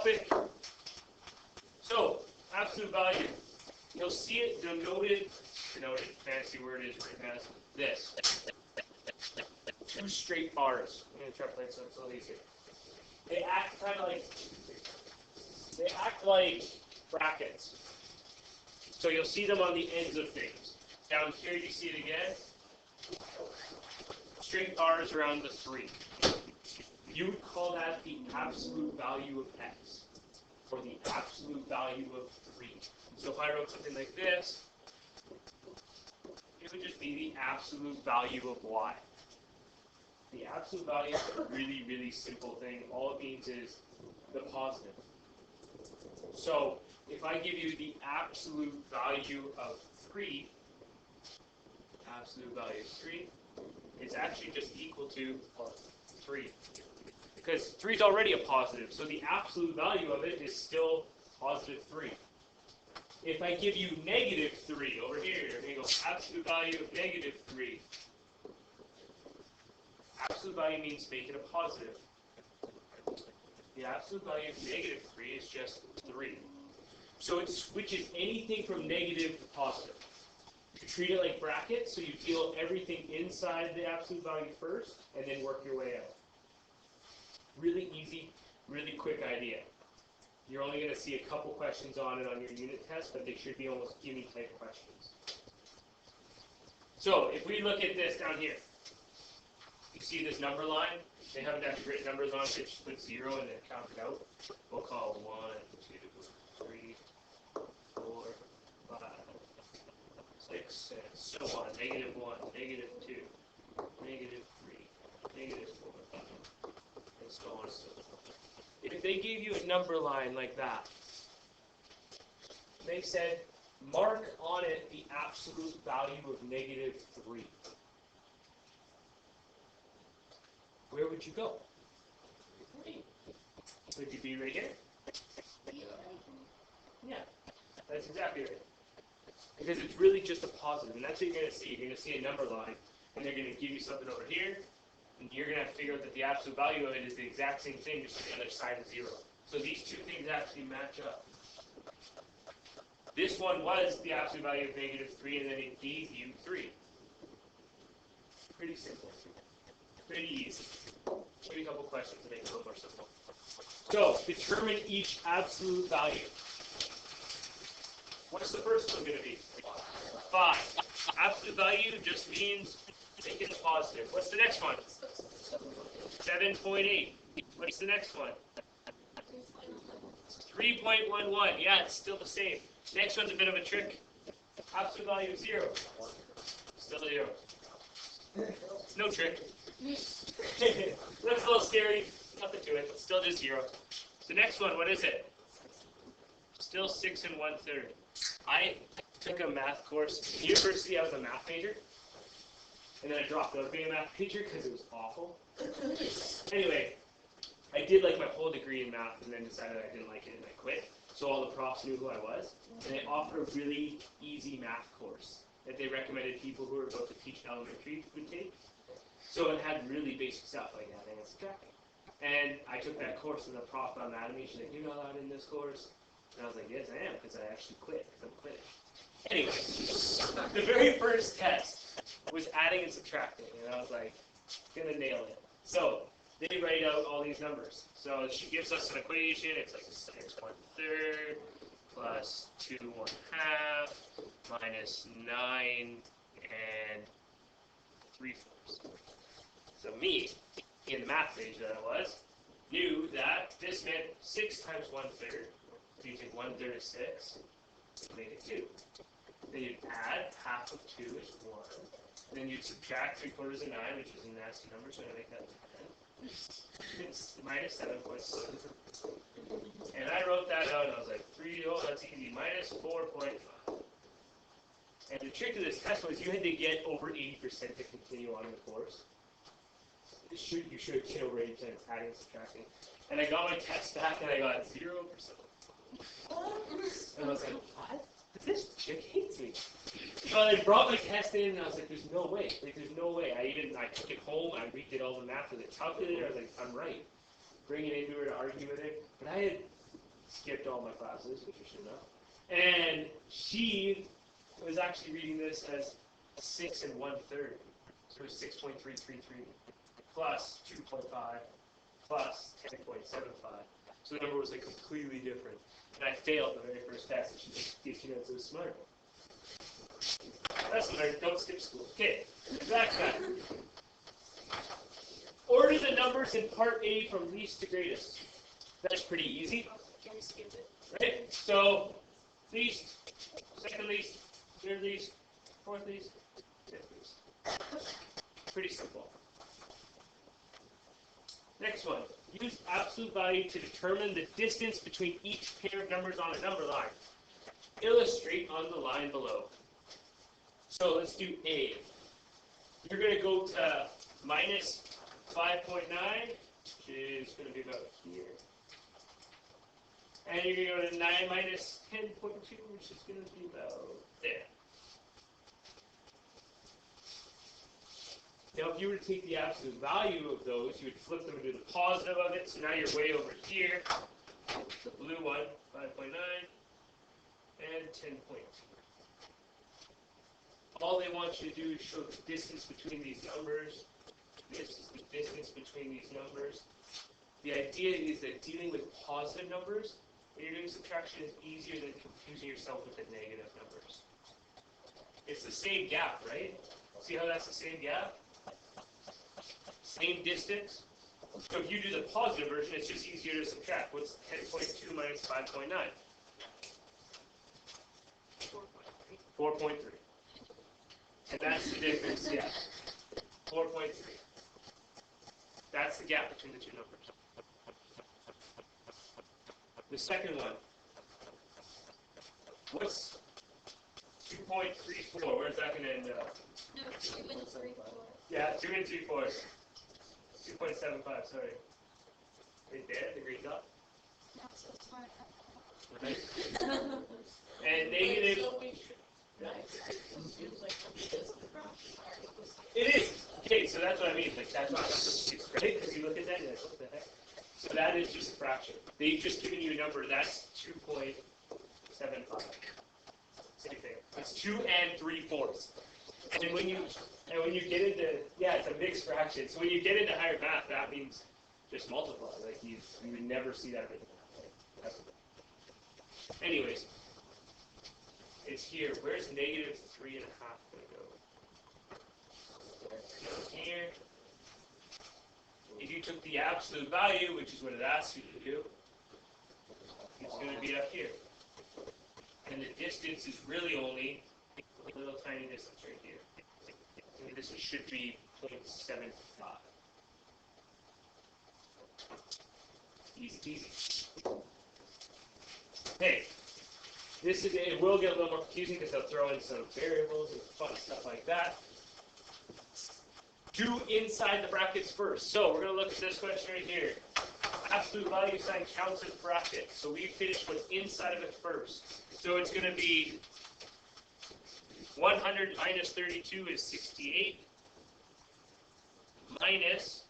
topic. So, absolute value. You'll see it denoted, fancy word is written as this. Two straight bars. I'm going to try to play it so it's a little easier. They act like brackets. So you'll see them on the ends of things. Down here you see it again. Straight bars around the 3. You would call that the absolute value of x, or the absolute value of 3. So if I wrote something like this, it would just be the absolute value of y. The absolute value is a really, really simple thing. All it means is the positive. So if I give you the absolute value of 3, it's actually just equal to 3. Because 3 is already a positive, so the absolute value of it is still positive 3. If I give you negative 3 over here, I'm going to go absolute value of negative 3. Absolute value means make it a positive. The absolute value of negative 3 is just 3. So it switches anything from negative to positive. You treat it like brackets, so you deal everything inside the absolute value first, and then work your way out. Really easy, really quick idea. You're only going to see a couple questions on it on your unit test, but they should be almost gimme type questions. So if we look at this down here, you see this number line? They haven't actually written numbers on it, they just put 0 and then count it out. We'll call 1, 2, 3, 4, 5, 6, and so on. Negative 1, negative 2, negative 3, negative 4, and so on and so forth. If they gave you a number line like that, they said, mark on it the absolute value of negative 3. Where would you go? Would you be right here? Yeah, that's exactly right. Because it's really just a positive, and that's what you're going to see. You're going to see a number line, and they're going to give you something over here, and you're going to have to figure out that the absolute value of it is the exact same thing, just on the other side of 0. So these two things actually match up. This one was the absolute value of negative 3, and then it gave you 3. Pretty simple. Pretty easy. Maybe a couple questions to make it a little more simple. So, determine each absolute value. What's the first one going to be? 5. Absolute value just means make it a positive. What's the next one? 7.8. What's the next one? 3.11. Yeah, it's still the same. Next one's a bit of a trick. Absolute value of 0. Still 0. It's no trick. Looks a little scary. Nothing to it, but still just 0. The next one, what is it? Still 6 1/3. I took a math course. In university, I was a math major. And then I dropped out of being a math major because it was awful. Anyway, I did like my whole degree in math and then decided I didn't like it and I quit. So all the profs knew who I was. And they offered a really easy math course that they recommended people who were about to teach elementary would take. So it had really basic stuff like adding and subtracting. And I took that course and the prof on anatomy, she's like, you're not allowed in this course. And I was like, yes, I am, because I actually quit, because I'm quitting. Anyway, the very first test was adding and subtracting, and I was like, gonna nail it. So they write out all these numbers. So she gives us an equation. It's like 6 1/3 plus 2 1/2 minus 9 and 3/4. So me, in the math page that I was, knew that this meant 6 times 1/3. So you take 1/3 of 6, make it 2. Then you'd add half of 2 is 1. And then you'd subtract 3/4 of 9, which is a nasty number, so I'm going to make that 10. It's minus 7.7. And I wrote that out, and I was like, that's easy, minus 4.5. And the trick to this test was you had to get over 80% to continue on in the course. You should get over 80% adding and subtracting. And I got my test back, and I got 0%. And I was like, what? This chick hates me. So I brought my test in, and I was like, there's no way. There's no way. I took it home, I redid all the math with a calculator. I was like, I'm right. Bring it into her to argue with her. But I had skipped all my classes, which I should know. And she was actually reading this as 6 1/3. So it was 6.333 plus 2.5 plus 10.75. So the number was like completely different. And I failed the very first test. And she just, you know, so smart. That's what I don't skip school. Okay, back. Order the numbers in part A from least to greatest. That's pretty easy. Right? So, least, second least, third least, fourth least, fifth least. Pretty simple. Next one. Use absolute value to determine the distance between each pair of numbers on a number line. Illustrate on the line below. So let's do A. You're going to go to minus 5.9, which is going to be about here. And you're going to go to 9 minus 10.2, which is going to be about there. Now, if you were to take the absolute value of those, you would flip them into the positive of it. So now you're way over here. The blue one, 5.9, and 10.2. All they want you to do is show the distance between these numbers. This is the distance between these numbers. The idea is that dealing with positive numbers, when you're doing subtraction, is easier than confusing yourself with the negative numbers. It's the same gap, right? See how that's the same gap? Same distance. So if you do the positive version, it's just easier to subtract. What's 10.2 minus 5.9? 4.3. And that's the difference, yeah. 4.3. That's the gap between the two numbers. The second one. What's 2.34? Where's that going to end up? No, 2 and 3/4. Yeah, 2 3/4. 2.75, sorry. Right there, the green dot. Not so smart. Right. And negative. It is. Okay, so that's what I mean. Like that's not right? Because you look at that and you're like, what the heck? So that is just a fraction. They've just given you a number. That's 2.75. Same thing. It's 2 3/4. And when you get into it's a mixed fraction. So when you get into higher math, that means just multiply. Like you would never see that written. Anyways. It's here. Where's negative 3.5 going to go? Here. If you took the absolute value, which is what it asks you to do, it's going to be up here. And the distance is really only a little tiny distance right here. And this should be 0.75. Easy peasy. Hey. It will get a little more confusing because they'll throw in some variables and fun stuff like that. Do inside the brackets first. So we're going to look at this question right here. Absolute value sign counts as brackets. So we finish what's inside of it first. So it's going to be 100 minus 32 is 68 minus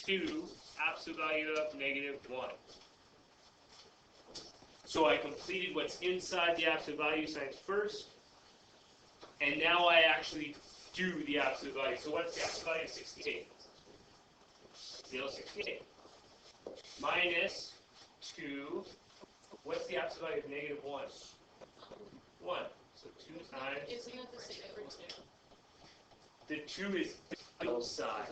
2 absolute value of negative 1. So I completed what's inside the absolute value signs first, and now I actually do the absolute value. So what's the absolute value of 68? Still 68. Minus 2, what's the absolute value of negative 1? 1. So 2 times. Isn't that the same difference too? The 2 is outside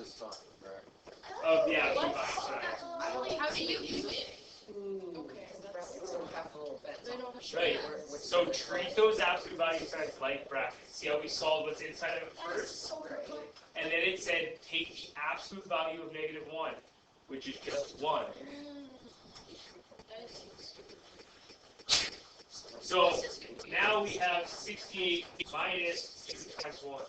of the absolute value sign. How do you do it? Okay. Right. So treat those absolute value signs like brackets. See how we solved what's inside of it first? And then it said take the absolute value of negative 1, which is just 1. So now we have 68 minus 2 times 1.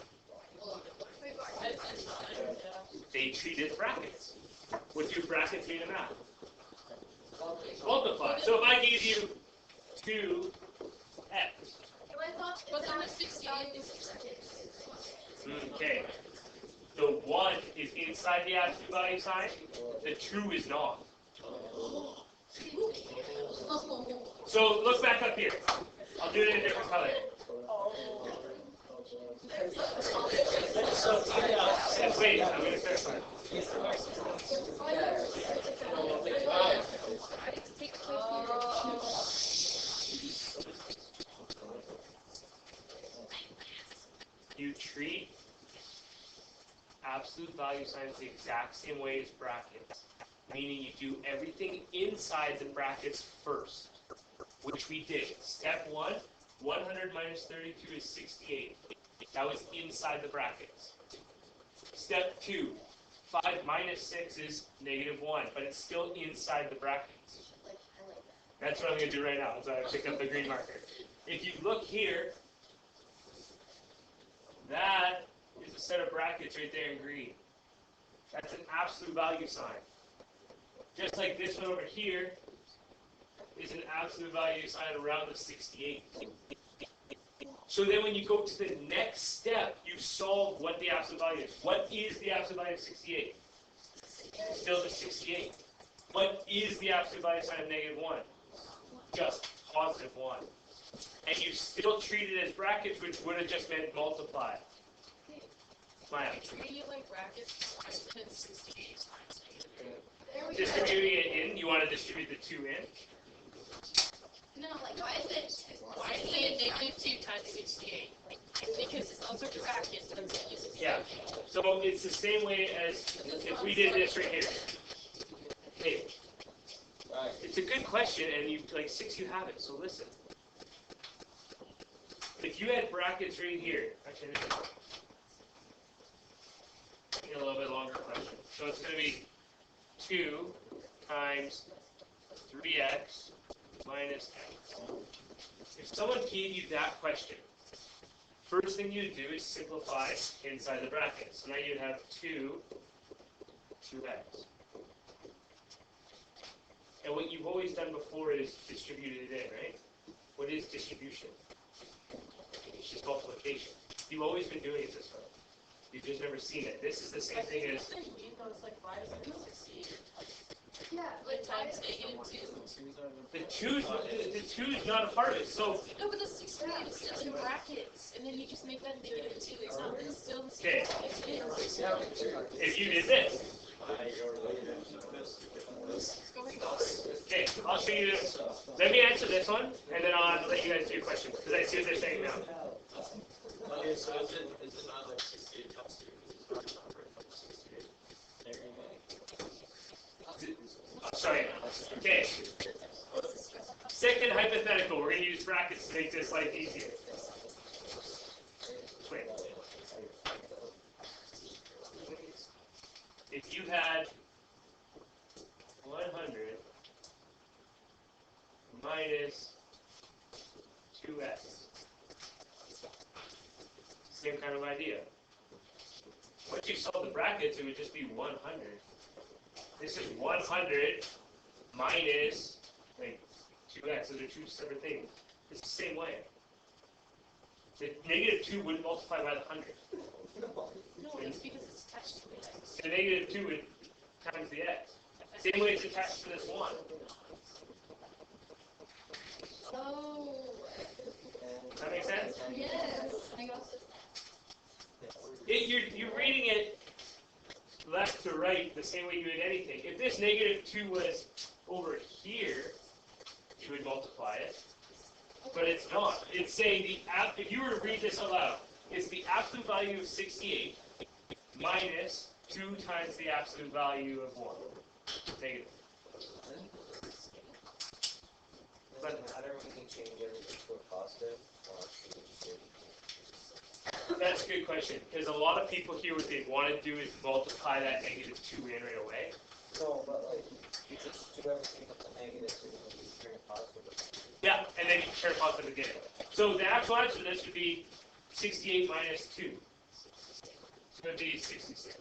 They treated brackets. What do brackets mean in math? Multiply. So if I gave you 2x. But then the 68 is Okay. The 1 is inside the absolute value sign. The 2 is not. So look back up here. I'll do it in a different color. Wait, I'm going to clarify. You treat absolute value signs the exact same way as brackets, meaning you do everything inside the brackets first, which we did. Step 1, 100 minus 32 is 68. That was inside the brackets. Step 2, 5 minus 6 is -1, but it's still inside the brackets. That's what I'm going to do right now, so I pick up the green marker. If you look here, that is a set of brackets right there in green. That's an absolute value sign. Just like this one over here is an absolute value sign around the 68. So then when you go to the next step, you solve what the absolute value is. What is the absolute value of 68? Still the 68. What is the absolute value sign of -1? Just +1. And you still treat it as brackets, which would have just meant multiply. Maya. Treating like brackets, I spent 68 times. Distributing it in, you want to distribute the 2 in? No, like, why is it -2 times 68? Because those are brackets. Yeah. So it's the same way as if we did this right here. Hey, it's a good question, and you like 6 you have it, so listen. If you had brackets right here, actually, this is a little bit longer question. So it's going to be 2 times 3x minus x. If someone gave you that question, first thing you'd do is simplify inside the brackets. So now you'd have 2x. And what you've always done before is distributed it in, right? What is distribution? It's just multiplication. You've always been doing it this way. You've just never seen it. This is the same thing as... Yeah, like times -2. The 2 is not a part of it. So, No, but the 68 is still in brackets, and then you just make that -2. It's not still the same. okay, if you did this, okay, I'll show you this. Let me answer this one, and then I'll let you guys do your questions, because I see what they're saying now. Okay, so is it not like 68 times 2? Sorry. Okay. Second hypothetical. We're going to use brackets to make this life easier. Wait. If you had 100 minus 2x, same kind of idea. Once you solve the brackets, it would just be 100. This is 100 minus, like, 2x. Those are 2 separate things. It's the same way. The -2 wouldn't multiply by the 100. No, it's because it's attached to the x. The -2 would times the x. Same way it's attached to this 1. Oh. Does that make sense? Yes. I got You're reading it left to right the same way you would anything. If this -2 was over here, you would multiply it. But it's not. It's saying if you were to read this aloud, it's the absolute value of 68 minus 2 times the absolute value of 1. Negative. Does it matter when you change everything to a positive? That's a good question, because a lot of people here, what they want to do is multiply that -2 in right away. No, but like, you just do everything with the negative, so you can turn it positive. Yeah, and then you can turn positive again. So the actual answer to this would be 68 minus 2. So it would be 66.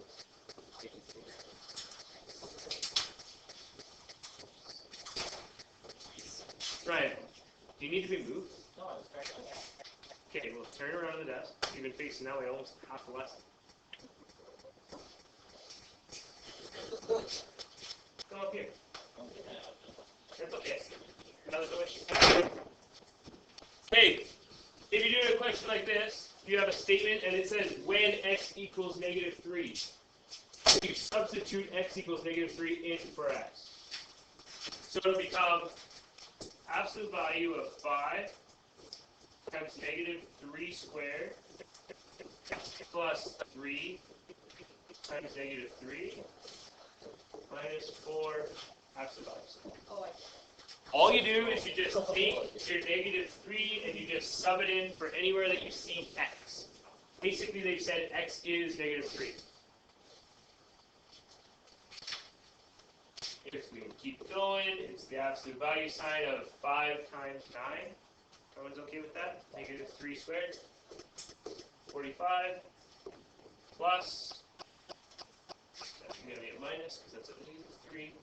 Ryan, do you need to be moved? No, I was trying to. Okay, well, turn around the desk. You've been facing that way almost half the lesson. Come up here. That's okay. Another question? Hey, if you're doing a question like this, you have a statement and it says when x equals -3. You substitute x equals -3 in for x. So it'll become absolute value of 5 times -3 squared plus 3 times -3 minus 4 absolute value. Oh, All you do is you just take your -3 and you just sub it in for anywhere that you see x. Basically, they've said x is -3. If we keep going, it's the absolute value sign of 5 times 9. Everyone's okay with that? -3 squared. 45 plus, that's going to be a minus because that's a -3,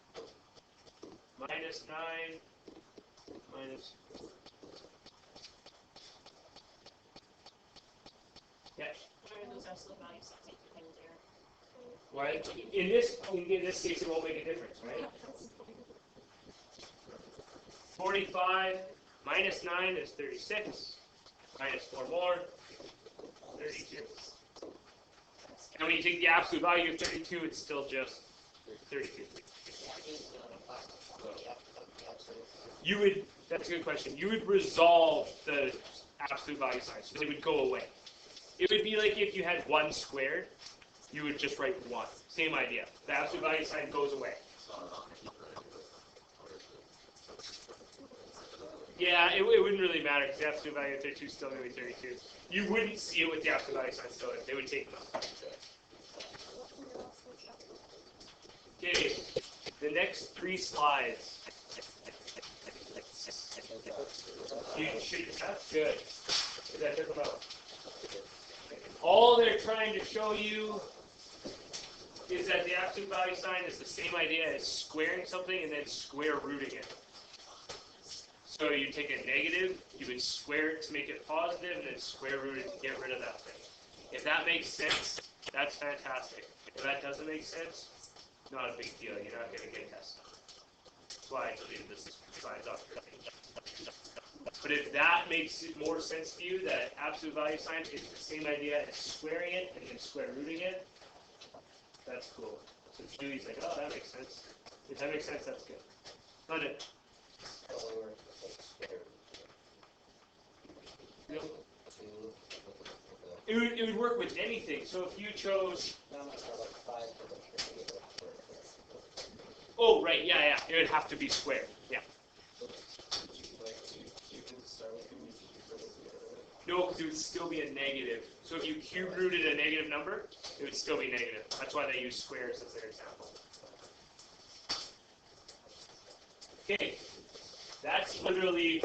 minus 9 minus. Yeah. Why are those absolute values something there? Why? In this case, it won't make a difference, right? 45 minus 9 is 36. Minus 4 more, 32. And when you take the absolute value of 32, it's still just 32. You would, that's a good question. You would resolve the absolute value sign, so they would go away. It would be like if you had 1 squared, you would just write 1. Same idea. The absolute value sign goes away. Yeah, it wouldn't really matter because the absolute value of 32 is still going to be 32. You wouldn't see it with the absolute value sign still. They would take them out. Okay, the next 3 slides. You should, that's good. That took them out. All they're trying to show you is that the absolute value sign is the same idea as squaring something and then square rooting it. So you take a negative, you would square it to make it positive, and then square root it to get rid of that thing. If that makes sense, that's fantastic. If that doesn't make sense, not a big deal. You're not going to get tested. That's why I deleted this slide off. But if that makes it more sense to you, that absolute value sign is the same idea as squaring it and then square rooting it, that's cool. So Julie's like, oh, that makes sense. If that makes sense, that's good. Not it. It would work with anything. So if you chose. Oh, right. Yeah. It would have to be squared. Yeah. No, because it would still be a negative. So if you cube rooted a negative number, it would still be negative. That's why they use squares as their example. Okay. That's literally